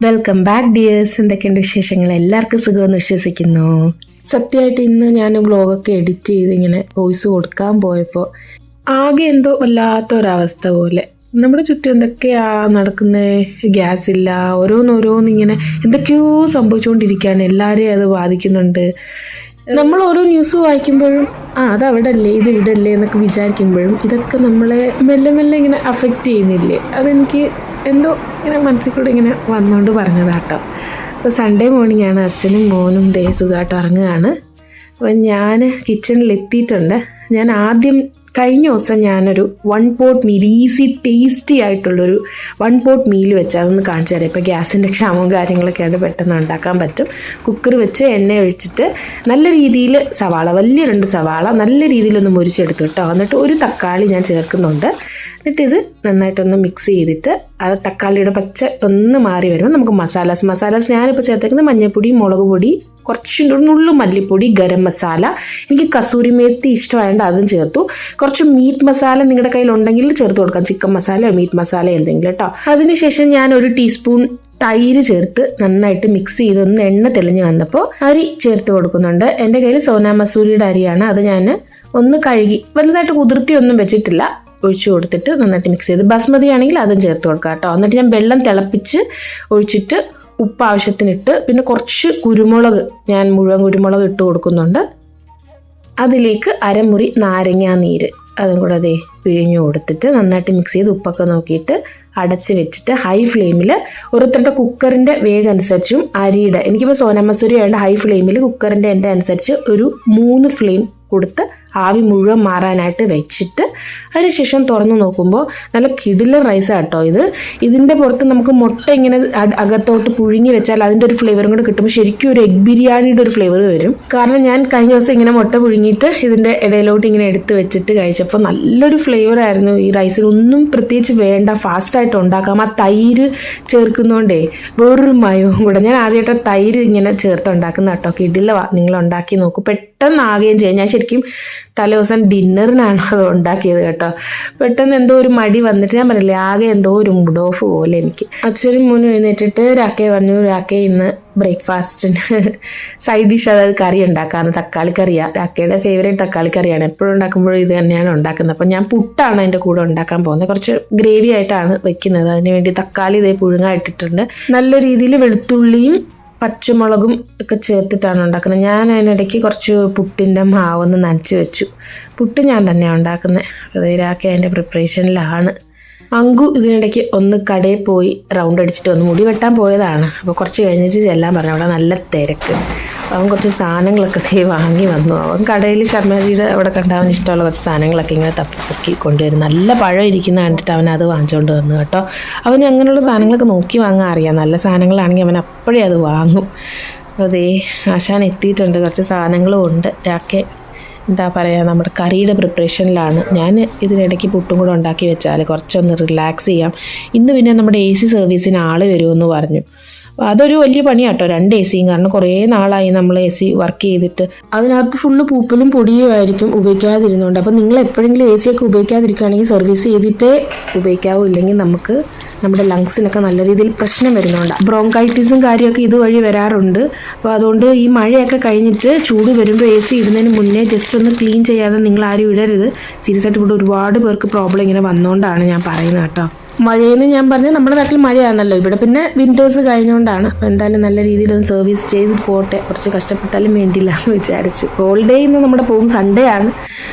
Welcome back dears. എന്തൊക്കെയുണ്ട് വിശേഷങ്ങൾ? എല്ലാവർക്കും സുഖമെന്ന് വിശ്വസിക്കുന്നു. സത്യമായിട്ട് ഇന്ന് ഞാൻ വ്ളോഗൊക്കെ എഡിറ്റ് ചെയ്ത് ഇങ്ങനെ വോയിസ് കൊടുക്കാൻ പോയപ്പോൾ ആകെ എന്തോ വല്ലാത്തൊരവസ്ഥ പോലെ. നമ്മുടെ ചുറ്റും എന്തൊക്കെയാ നടക്കുന്നത്, ഗ്യാസ് ഇല്ല, ഓരോന്നിങ്ങനെ എന്തൊക്കെയോ സംഭവിച്ചുകൊണ്ടിരിക്കുകയാണ്. എല്ലാവരെയും അത് ബാധിക്കുന്നുണ്ട്. നമ്മൾ ഓരോ ന്യൂസ് വായിക്കുമ്പോഴും അത് അവിടെ അല്ലേ, ഇത് ഇവിടെ അല്ലേ എന്നൊക്കെ വിചാരിക്കുമ്പോഴും ഇതൊക്കെ നമ്മളെ മെല്ലെ മെല്ലെ ഇങ്ങനെ അഫക്റ്റ് ചെയ്യുന്നില്ലേ? അതെനിക്ക് എന്തോ ഇങ്ങനെ മനസ്സിൽ കൂടെ ഇങ്ങനെ വന്നുകൊണ്ട് പറഞ്ഞതാട്ടോ. അപ്പോൾ സൺഡേ മോർണിംഗ് ആണ്. അച്ഛനും മോനും സുഖമായിട്ട് ഇറങ്ങുകയാണ്. അപ്പോൾ ഞാൻ കിച്ചണിൽ എത്തിയിട്ടുണ്ട്. ഞാൻ ആദ്യം കഴിഞ്ഞ ദിവസം ഞാനൊരു 1 pot മീൽ, ഈസി ടേസ്റ്റി ആയിട്ടുള്ളൊരു 1 pot മീൽ വെച്ച് അതൊന്ന് കാണിച്ചു തരാം. ഇപ്പോൾ ഗ്യാസിൻ്റെ ക്ഷാമവും കാര്യങ്ങളൊക്കെയാണ്, പെട്ടെന്ന് ഉണ്ടാക്കാൻ പറ്റും. കുക്കർ വെച്ച് എണ്ണ ഒഴിച്ചിട്ട് നല്ല രീതിയിൽ സവാള, വലിയ 2 സവാള നല്ല രീതിയിലൊന്ന് മുരിച്ചെടുത്തു കേട്ടോ. എന്നിട്ട് ഒരു തക്കാളി ഞാൻ ചേർക്കുന്നുണ്ട്. എന്നിട്ട് ഇത് നന്നായിട്ടൊന്ന് മിക്സ് ചെയ്തിട്ട് അത് തക്കാളിയുടെ പച്ച ഒന്ന് മാറി വരുമ്പോൾ നമുക്ക് മസാലാസ് ഞാനിപ്പോൾ ചേർത്തേക്കുന്നത് മഞ്ഞൾപ്പൊടി, മുളക് പൊടി, കുറച്ച് നുള്ളു മല്ലിപ്പൊടി, ഗരം മസാല, എനിക്ക് കസൂരി മേത്തി ഇഷ്ടമായതുകൊണ്ട് അതും ചേർത്തു. കുറച്ച് മീറ്റ് മസാല നിങ്ങളുടെ കയ്യിലുണ്ടെങ്കിൽ ചേർത്ത് കൊടുക്കാം, ചിക്കൻ മസാലയോ മീറ്റ് മസാല എന്തെങ്കിലും കേട്ടോ. അതിനുശേഷം ഞാൻ 1 ടീസ്പൂൺ തൈര് ചേർത്ത് നന്നായിട്ട് മിക്സ് ചെയ്ത് ഒന്ന് എണ്ണ തെളിഞ്ഞ് വന്നപ്പോൾ അരി ചേർത്ത് കൊടുക്കുന്നുണ്ട്. എൻ്റെ കയ്യിൽ സോനാ മസൂരിയുടെ അരിയാണ്. അത് ഞാൻ ഒന്ന് കഴുകി വലുതായിട്ട് കുതിർത്തി ഒന്നും വെച്ചിട്ടില്ല, ഒഴിച്ചു കൊടുത്തിട്ട് നന്നായിട്ട് മിക്സ് ചെയ്ത്. ബസ്മതി ആണെങ്കിൽ അതും ചേർത്ത് കൊടുക്കാം കേട്ടോ. എന്നിട്ട് ഞാൻ വെള്ളം തിളപ്പിച്ച് ഒഴിച്ചിട്ട് ഉപ്പ് ആവശ്യത്തിനിട്ട്, പിന്നെ കുറച്ച് കുരുമുളക്, ഞാൻ മുഴുവൻ കുരുമുളക് ഇട്ട് കൊടുക്കുന്നുണ്ട്. അതിലേക്ക് അരമുറി നാരങ്ങാ നീര് അതും കൂടെ പിഴിഞ്ഞു കൊടുത്തിട്ട് നന്നായിട്ട് മിക്സ് ചെയ്ത് ഉപ്പൊക്കെ നോക്കിയിട്ട് അടച്ച് വെച്ചിട്ട് ഹൈ ഫ്ലെയിമിൽ ഓരോരുത്തരുടെ കുക്കറിൻ്റെ വേഗം അനുസരിച്ചും അരിയുടെ, എനിക്കിപ്പോൾ സോനാ മസൂരി ആയതുകൊണ്ട് ഹൈ ഫ്ലെയിമിൽ കുക്കറിൻ്റെ എൻ്റെ അനുസരിച്ച് ഒരു 3 ഫ്ലെയിം കൊടുത്ത് ആവി മുഴുവൻ മാറാനായിട്ട് വെച്ചിട്ട് അതിനുശേഷം തുറന്ന് നോക്കുമ്പോൾ നല്ല കിടിലൻ റൈസാണ് കേട്ടോ ഇത്. ഇതിൻ്റെ പുറത്ത് നമുക്ക് മുട്ട ഇങ്ങനെ അകത്തോട്ട് പുഴുങ്ങി വെച്ചാൽ അതിൻ്റെ ഒരു ഫ്ലേവറും കൂടെ കിട്ടുമ്പോൾ ശരിക്കും ഒരു എഗ് ബിരിയാണിയുടെ ഒരു ഫ്ലേവർ വരും. കാരണം ഞാൻ കഴിഞ്ഞ ദിവസം ഇങ്ങനെ മുട്ട പുഴുങ്ങിയിട്ട് ഇതിൻ്റെ ഇടയിലോട്ട് ഇങ്ങനെ എടുത്ത് വെച്ചിട്ട് കഴിച്ചപ്പോൾ നല്ലൊരു ഫ്ലേവർ ആയിരുന്നു. ഈ റൈസിന് ഒന്നും പ്രത്യേകിച്ച് വേണ്ട, ഫാസ്റ്റായിട്ട് ഉണ്ടാക്കാം. ആ തൈര് ചേർക്കുന്നതുകൊണ്ടേ വേറൊരു മയവും കൂടെ. ഞാൻ ആദ്യമായിട്ട് തൈര് ഇങ്ങനെ ചേർത്ത് ഉണ്ടാക്കുന്ന കേട്ടോ. കിടിലവാ, നിങ്ങൾ ഉണ്ടാക്കി നോക്കൂ, പെട്ടെന്ന് ആകുകയും ചെയ്യും. ഞാൻ ശരിക്കും തലേദിവസം ഡിന്നറിനാണ് അത് ഉണ്ടാക്കിയത് കേട്ടോ. പെട്ടെന്ന് എന്തോ ഒരു മടി വന്നിട്ട്, ഞാൻ പറഞ്ഞില്ലേ, ആകെ എന്തോ ഒരു മൂഡ് ഓഫ് പോലെ എനിക്ക്. അച്ഛനും മോനും എഴുന്നേറ്റിട്ട് രാക്കേ പറഞ്ഞു, രാക്കേ ഇന്ന് ബ്രേക്ക്ഫാസ്റ്റിന് സൈഡ് ഡിഷ്, അതായത് കറി ഉണ്ടാക്കാമെന്ന്. തക്കാളി കറിയാണ്, രാക്കയുടെ ഫേവറേറ്റ് തക്കാളി കറിയാണ്. എപ്പോഴും ഉണ്ടാക്കുമ്പോഴും ഇത് തന്നെയാണ് ഉണ്ടാക്കുന്നത്. അപ്പം ഞാൻ പുട്ടാണ് അതിൻ്റെ കൂടെ ഉണ്ടാക്കാൻ പോകുന്നത്. കുറച്ച് ഗ്രേവി ആയിട്ടാണ് വെക്കുന്നത്. അതിനുവേണ്ടി തക്കാളി പുഴുങ്ങായിട്ടിട്ടുണ്ട്. നല്ല രീതിയിൽ വെളുത്തുള്ളിയും പച്ചമുളകും ഒക്കെ ചേർത്തിട്ടാണ് ഉണ്ടാക്കുന്നത്. ഞാൻ അതിനിടയ്ക്ക് കുറച്ച് പുട്ടിൻ്റെ മാവൊന്ന് നനച്ച് വെച്ചു. പുട്ട് ഞാൻ തന്നെയാണ് ഉണ്ടാക്കുന്നത്. അതിലാക്കി അതിൻ്റെ പ്രിപ്പറേഷനിലാണ്. അങ്കു ഇതിനിടയ്ക്ക് ഒന്ന് കടയിൽ പോയി റൗണ്ട് അടിച്ചിട്ട് ഒന്ന് മുടി വെട്ടാൻ പോയതാണ്. അപ്പോൾ കുറച്ച് കഴിഞ്ഞിട്ട് ചെല്ലാൻ പറഞ്ഞു. അവിടെ നല്ല തിരക്ക്. അവൻ കുറച്ച് സാധനങ്ങളൊക്കെ വാങ്ങി വന്നു. അവൻ കടയിൽ ഷർമാജിയുടെ അവിടെ കണ്ടവന് ഇഷ്ടമുള്ള കുറച്ച് സാധനങ്ങളൊക്കെ ഇങ്ങനെ തപ്പിപ്പൊക്കി കൊണ്ടുവരും. നല്ല പഴം ഇരിക്കുന്ന കണ്ടിട്ട് അവൻ അത് വാങ്ങിച്ചുകൊണ്ട് വന്നു കേട്ടോ. അവന് അങ്ങനെയുള്ള സാധനങ്ങളൊക്കെ നോക്കി വാങ്ങാൻ അറിയാം. നല്ല സാധനങ്ങളാണെങ്കിൽ അവൻ അപ്പോഴേ അത് വാങ്ങും. അതേ ആശാൻ എത്തിയിട്ടുണ്ട്. കുറച്ച് സാധനങ്ങളും ഉണ്ട്. രാക്കെ എന്താ പറയുക, നമ്മുടെ കറിയുടെ പ്രിപ്പറേഷനിലാണ്. ഞാൻ ഇതിനിടയ്ക്ക് പുട്ടും കൂടെ ഉണ്ടാക്കി വെച്ചാൽ കുറച്ചൊന്ന് റിലാക്സ് ചെയ്യാം. ഇന്ന് പിന്നെ നമ്മുടെ AC സർവീസിന് ആൾ വരുമെന്ന് പറഞ്ഞു. അതൊരു വലിയ പണിയാട്ടോ, 2 AC. കാരണം കുറേ നാളായി നമ്മൾ AC വർക്ക് ചെയ്തിട്ട് അതിനകത്ത് ഫുള്ള് പൂപ്പലും പൊടിയുമായിരിക്കും ഉപയോഗിക്കാതിരുന്നുകൊണ്ട്. അപ്പോൾ നിങ്ങൾ എപ്പോഴെങ്കിലും AC ഒക്കെ ഉപയോഗിക്കാതിരിക്കുകയാണെങ്കിൽ സർവീസ് ചെയ്തിട്ടേ ഉപയോഗിക്കാവൂ. ഇല്ലെങ്കിൽ നമുക്ക് നമ്മുടെ ലങ്സിനൊക്കെ നല്ല രീതിയിൽ പ്രശ്നം വരുന്നുണ്ട്. ബ്രോങ്കൈറ്റിസും കാര്യമൊക്കെ ഇതുവഴി വരാറുണ്ട്. അപ്പോൾ അതുകൊണ്ട് ഈ മഴയൊക്കെ കഴിഞ്ഞിട്ട് ചൂട് വരുമ്പോൾ AC ഇടുന്നതിന് മുന്നേ ജസ്റ്റ് ഒന്ന് ക്ലീൻ ചെയ്യാതെ നിങ്ങൾ ആരും ഇടരുത്. സീരിയസ് ആയിട്ട് ഇവിടെ ഒരുപാട് പേർക്ക് പ്രോബ്ലം ഇങ്ങനെ വന്നുകൊണ്ടാണ് ഞാൻ പറയുന്നത് കേട്ടോ. മഴയെന്ന് ഞാൻ പറഞ്ഞാൽ നമ്മുടെ നാട്ടിൽ മഴയാണല്ലോ, ഇവിടെ പിന്നെ വിൻറ്റേഴ്സ് കഴിഞ്ഞുകൊണ്ടാണ്. അപ്പോൾ എന്തായാലും നല്ല രീതിയിലൊന്ന് സർവീസ് ചെയ്ത് പോട്ടെ, കുറച്ച് കഷ്ടപ്പെട്ടാലും വേണ്ടില്ല എന്ന് വിചാരിച്ചു. ഹോളിഡേ ഇന്ന് നമ്മുടെ പോകും, സൺഡേ ആണ്.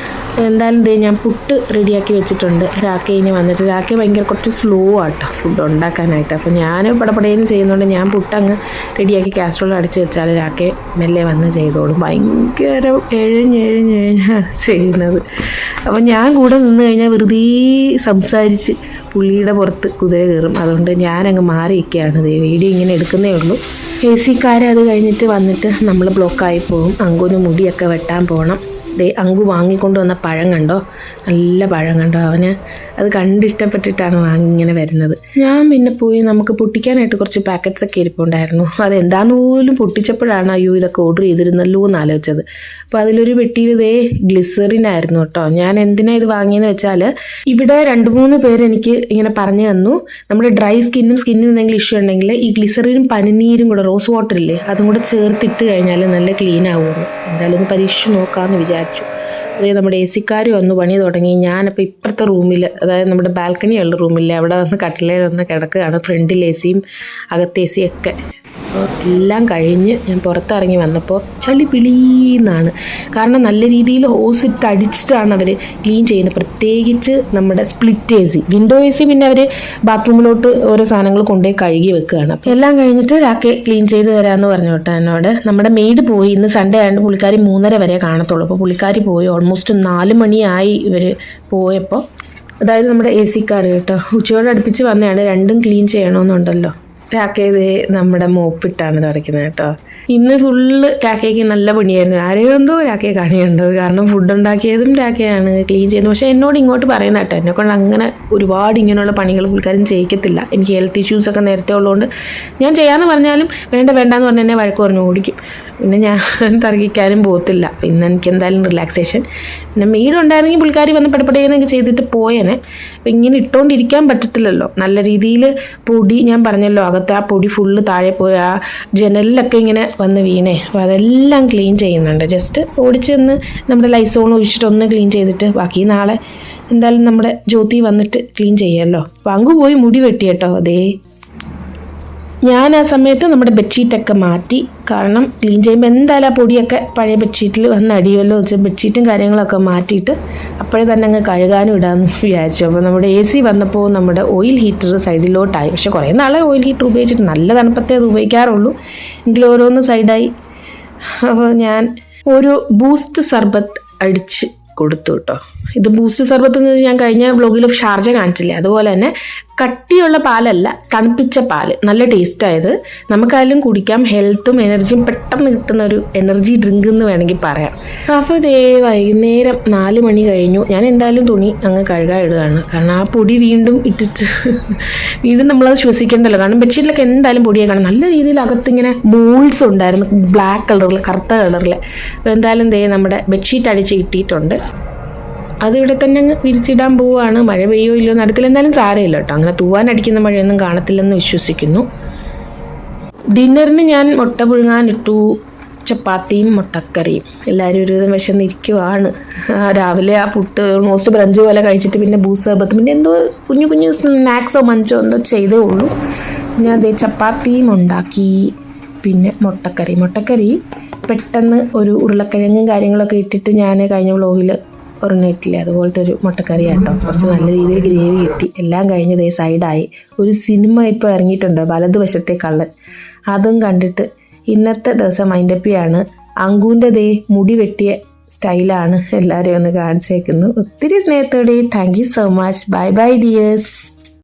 എന്തായാലും ഞാൻ പുട്ട് റെഡിയാക്കി വെച്ചിട്ടുണ്ട്. രാക്കെ ഇനി വന്നിട്ട്, രാക്കെ ഭയങ്കര കുറച്ച് സ്ലോ ആട്ടോ ഫുഡ് ഉണ്ടാക്കാനായിട്ട്. അപ്പോൾ ഞാൻ പടപടേന്ന് ചെയ്യുന്നതുകൊണ്ട് ഞാൻ പുട്ടങ്ങ് റെഡിയാക്കി കാസ്ട്രോൾ അടിച്ച് വെച്ചാൽ രാക്കെ മെല്ലെ വന്ന് ചെയ്തോളും. ഭയങ്കര എഴഞ്ഞാണ് ചെയ്യുന്നത്. അപ്പോൾ ഞാൻ കൂടെ നിന്ന് കഴിഞ്ഞാൽ വെറുതെ സംസാരിച്ച് പുള്ളിയുടെ പുറത്ത് കുതിര കയറും. അതുകൊണ്ട് ഞാനങ്ങ് മാറിയിരിക്കുകയാണ്. വീഡിയോ ഇങ്ങനെ എടുക്കുന്നേ ഉള്ളൂ. AC അത് കഴിഞ്ഞിട്ട് വന്നിട്ട് നമ്മൾ ബ്ലോക്കായി പോകും. അങ്കുവിന് മുടിയൊക്കെ വെട്ടാൻ പോകണം. അങ്കു വാങ്ങിക്കൊണ്ട് വന്ന പഴം കണ്ടോ, നല്ല പഴം കണ്ടോ. അവന് അത് കണ്ടിഷ്ടപ്പെട്ടിട്ടാണ് വാങ്ങി ഇങ്ങനെ വരുന്നത്. ഞാൻ പിന്നെ പോയി നമുക്ക് പൊട്ടിക്കാനായിട്ട് കുറച്ച് പാക്കറ്റ്സ് ഒക്കെ ഇരിപ്പുണ്ടായിരുന്നു. അതെന്താന്ന് പോലും പൊട്ടിച്ചപ്പോഴാണ് അയ്യോ ഇതൊക്കെ ഓർഡർ ചെയ്തിരുന്നല്ലോ എന്ന് ആലോചിച്ചത്. അപ്പോൾ അതിലൊരു പെട്ടിയിൽ ഇതേ ഗ്ലിസറിൻ ആയിരുന്നു കേട്ടോ. ഞാൻ എന്തിനാ ഇത് വാങ്ങിയെന്ന് വെച്ചാൽ ഇവിടെ 2-3 പേര് എനിക്ക് ഇങ്ങനെ പറഞ്ഞു തന്നു, നമ്മുടെ ഡ്രൈ സ്കിന്നിന് എന്തെങ്കിലും ഇഷ്യൂ ഉണ്ടെങ്കിൽ ഈ ഗ്ലിസറിനും പനിനീരും കൂടെ, റോസ് വാട്ടർ ഇല്ലേ, അതും കൂടെ ചേർത്തിട്ട് കഴിഞ്ഞാൽ നല്ല ക്ലീൻ ആവുമെന്ന്. എന്തായാലും ഒന്ന് പരീക്ഷിച്ച് നോക്കാമെന്ന് വിചാരിച്ചു. അതേ നമ്മുടെ എ സിക്കാർ വന്ന് പണി തുടങ്ങി. ഞാനപ്പോൾ ഇപ്പുറത്തെ റൂമിൽ, അതായത് നമ്മുടെ ബാൽക്കണിയുള്ള റൂമില്ലേ, അവിടെ വന്ന് കട്ടിലേൽ വന്ന് കിടക്കുകയാണ്. ഫ്രണ്ടിൽ എ സിയും അകത്തെ എ സിയും ഒക്കെ. അപ്പോൾ എല്ലാം കഴിഞ്ഞ് ഞാൻ പുറത്തിറങ്ങി വന്നപ്പോൾ ചളി പിളീന്നാണ്. കാരണം നല്ല രീതിയിൽ ഹോസ് ഇട്ട് അടിച്ചിട്ടാണ് അവർ ക്ലീൻ ചെയ്യുന്നത്. പ്രത്യേകിച്ച് നമ്മുടെ split A C, window A C പിന്നെ അവർ ബാത്റൂമിലോട്ട് ഓരോ സാധനങ്ങൾ കൊണ്ടുപോയി കഴുകി വെക്കുകയാണ്. അപ്പോൾ എല്ലാം കഴിഞ്ഞിട്ട് രാക്കെ ക്ലീൻ ചെയ്ത് തരാമെന്ന് പറഞ്ഞു കേട്ടോ എന്നോട്. നമ്മുടെ മെയ്ഡ് പോയി, ഇന്ന് സൺഡേ ആയതുകൊണ്ട് പുള്ളിക്കാരി 3:30 വരെ കാണത്തുള്ളൂ. അപ്പോൾ പുള്ളിക്കാരി പോയി. ഓൾമോസ്റ്റ് 4 മണിയായി ഇവർ പോയപ്പോൾ. അതായത് നമ്മുടെ എ സിക്കാർ കേട്ടോ, ഉച്ചയോടെ അടുപ്പിച്ച് വന്നതാണ്. രണ്ടും ക്ലീൻ ചെയ്യണമെന്നുണ്ടല്ലോ. രാക്കേത് നമ്മുടെ മോപ്പിട്ടാണ് തുടയ്ക്കുന്നത് കേട്ടോ. ഇന്ന് ഫുള്ള് രാക്കയ്ക്ക് നല്ല പണിയായിരുന്നു. ആരെയുണ്ടോ രാക്കയെ കാണിയുണ്ടോ, കാരണം ഫുഡ് ഉണ്ടാക്കിയതും രാക്കയാണ്, ക്ലീൻ ചെയ്യുന്നത്. പക്ഷേ എന്നോട് ഇങ്ങോട്ട് പറയുന്ന കേട്ടോ, എന്നെക്കൊണ്ട് അങ്ങനെ ഒരുപാട് ഇങ്ങനെയുള്ള പണികൾ പുള്ളിക്കാരും ചെയ്യിക്കത്തില്ല. എനിക്ക് ഹെൽത്ത് ഇഷ്യൂസൊക്കെ നേരത്തെ ഉള്ളതുകൊണ്ട് ഞാൻ ചെയ്യാമെന്ന് പറഞ്ഞാലും വേണ്ടാന്ന് പറഞ്ഞ് എന്നെ വഴക്ക് പറഞ്ഞു ഓടിക്കും. പിന്നെ ഞാൻ തർക്കിക്കാനും പോകത്തില്ല. പിന്നെ എനിക്ക് എന്തായാലും റിലാക്സേഷൻ. പിന്നെ മെയ്ഡ് ഉണ്ടായിരുന്നെങ്കിൽ പുള്ളിക്കാരി വന്ന് പെടപെടേന്നൊക്കെ ചെയ്തിട്ട് പോയേനെ. അപ്പം ഇങ്ങനെ ഇട്ടുകൊണ്ടിരിക്കാൻ പറ്റത്തില്ലല്ലോ. നല്ല രീതിയിൽ പൊടി, ഞാൻ പറഞ്ഞല്ലോ അകത്ത് ആ പൊടി ഫുള്ള് താഴെ പോയി ആ ജനലിലൊക്കെ ഇങ്ങനെ വന്ന് വീണേ. അപ്പോൾ അതെല്ലാം ക്ലീൻ ചെയ്യുന്നുണ്ട്. ജസ്റ്റ് ഓടിച്ചെന്ന് നമ്മുടെ ലൈസോൺ ഒഴിച്ചിട്ട് ഒന്ന് ക്ലീൻ ചെയ്തിട്ട് ബാക്കി നാളെ എന്തായാലും നമ്മുടെ ജ്യോതി വന്നിട്ട് ക്ലീൻ ചെയ്യാമല്ലോ. പങ്കു പോയി മുടി വെട്ടി കേട്ടോ. അതേ ഞാൻ ആ സമയത്ത് നമ്മുടെ ബെഡ്ഷീറ്റൊക്കെ മാറ്റി. കാരണം ക്ലീൻ ചെയ്യുമ്പോൾ എന്തായാലും ആ പൊടിയൊക്കെ പഴയ ബെഡ്ഷീറ്റിൽ വന്ന് അടിയുമല്ലോ വെച്ചാൽ ബെഡ്ഷീറ്റും കാര്യങ്ങളൊക്കെ മാറ്റിയിട്ട് അപ്പോഴേ തന്നെ അങ്ങ് കഴുകാനും ഇടാമെന്ന് വിചാരിച്ചു. അപ്പോൾ നമ്മുടെ എ സി വന്നപ്പോൾ നമ്മുടെ ഓയിൽ ഹീറ്റർ സൈഡിലോട്ടായി. പക്ഷേ കുറേ നാളെ ഓയിൽ ഹീറ്റർ ഉപയോഗിച്ചിട്ട് നല്ല തണുപ്പത്തേ അത് ഉപയോഗിക്കാറുള്ളൂ. എങ്കിലും ഓരോന്ന് സൈഡായി. അപ്പോൾ ഞാൻ ഒരു ബൂസ്റ്റ് സർബത്ത് അടിച്ച് കൊടുത്തു കേട്ടോ. ഇത് ബൂസ്റ്റ് സർബത്ത് എന്ന് വെച്ചാൽ ഞാൻ കഴിഞ്ഞ വ്ളോഗിൽ ഷാർജ കാണിച്ചില്ലേ, അതുപോലെ തന്നെ കട്ടിയുള്ള പാലല്ല, തണുപ്പിച്ച പാല്, നല്ല ടേസ്റ്റായത്. നമുക്കായാലും കുടിക്കാം. ഹെൽത്തും എനർജിയും പെട്ടെന്ന് കിട്ടുന്ന ഒരു എനർജി ഡ്രിങ്ക് എന്ന് വേണമെങ്കിൽ പറയാം. അപ്പോൾ ഇതേ വൈകുന്നേരം 4 മണി കഴിഞ്ഞു. ഞാൻ എന്തായാലും തുണി അങ്ങ് കഴുകാൻ ഇടുകയാണ്. കാരണം ആ പൊടി വീണ്ടും ഇട്ടിട്ട് വീണ്ടും നമ്മളത് ശ്വസിക്കേണ്ടല്ലോ. കാരണം ബെഡ്ഷീറ്റിലൊക്കെ എന്തായാലും പൊടിയെ കാണും. നല്ല രീതിയിൽ അകത്തിങ്ങനെ മോൾഡ്സ് ഉണ്ടായിരുന്നു, ബ്ലാക്ക് കളറിൽ, കറുത്ത കളറിൽ. അപ്പോൾ എന്തായാലും ദേ നമ്മുടെ ബെഡ്ഷീറ്റ് അടിച്ച് കിട്ടിയിട്ടുണ്ട്. അതിവിടെ തന്നെ അങ്ങ് വിരിച്ചിടാൻ പോവുകയാണ്. മഴ പെയ്യോ ഇല്ലയോ നടക്കില്ല, എന്തായാലും സാരമില്ല കേട്ടോ. അങ്ങനെ തൂവാനടിക്കുന്ന മഴയൊന്നും കാണത്തില്ലെന്ന് വിശ്വസിക്കുന്നു. ഡിന്നറിന് ഞാൻ മുട്ട പുഴുങ്ങാനിട്ടു, ചപ്പാത്തിയും മുട്ടക്കറിയും. എല്ലാവരും ഒരുവിധം വിശന്നിരിക്കുവാണ്. രാവിലെ ആ പുട്ട് ഓൾമോസ്റ്റ് ബ്രഞ്ച് പോലെ കഴിച്ചിട്ട് പിന്നെ ബൂസ്റ്റ് സർബത്ത്, പിന്നെ എന്തോ കുഞ്ഞു സ്നാക്സോ മഞ്ചോ എന്തോ ചെയ്തേ ഉള്ളൂ. ഞാൻ അതേ ചപ്പാത്തിയും ഉണ്ടാക്കി, പിന്നെ മുട്ടക്കറി പെട്ടെന്ന് ഒരു ഉരുളക്കിഴങ്ങും കാര്യങ്ങളൊക്കെ ഇട്ടിട്ട് ഞാൻ കഴിഞ്ഞ വ്ളോഗിൽ ഒരെണ്ണിട്ടില്ലേ, അതുപോലത്തെ ഒരു മുട്ടക്കറി കേട്ടോ. കുറച്ച് നല്ല രീതിയിൽ ഗ്രേവി കിട്ടി. എല്ലാം കഴിഞ്ഞതേ സൈഡായി. ഒരു സിനിമ ഇപ്പോൾ ഇറങ്ങിയിട്ടുണ്ട്, വലതുവശത്തെ കള്ളൻ. അതും കണ്ടിട്ട് ഇന്നത്തെ ദിവസം മൈൻഡപ്പിയാണ്. അങ്കുവിൻ്റെ ദേ മുടി വെട്ടിയ സ്റ്റൈലാണ് എല്ലാവരെയും ഒന്ന് കാണിച്ചേക്കുന്നു. ഒത്തിരി സ്നേഹത്തോടെ thank you so much. Bye bye dears.